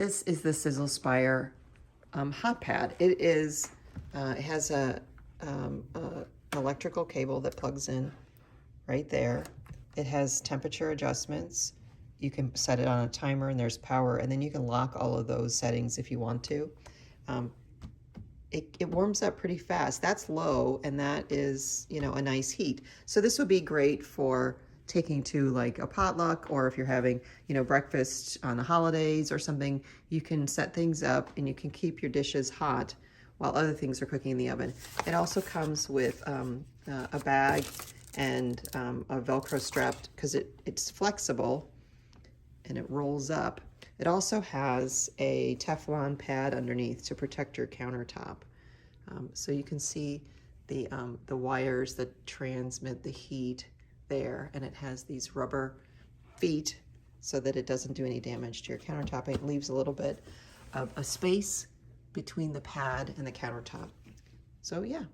This is the Sizzle Spire hot pad. It has a electrical cable that plugs in right there. It has temperature adjustments. You can set it on a timer and there's power, and then you can lock all of those settings if you want to. It warms up pretty fast. That's low, and that is, you know, a nice heat. So this would be great for taking to like a potluck, or if you're having, you know, breakfast on the holidays or something. You can set things up and you can keep your dishes hot while other things are cooking in the oven. It also comes with a bag and a Velcro strap because it's flexible and it rolls up. It also has a Teflon pad underneath to protect your countertop. So you can see the wires that transmit the heat there, and it has these rubber feet so that it doesn't do any damage to your countertop. It leaves a little bit of a space between the pad and the countertop. So yeah,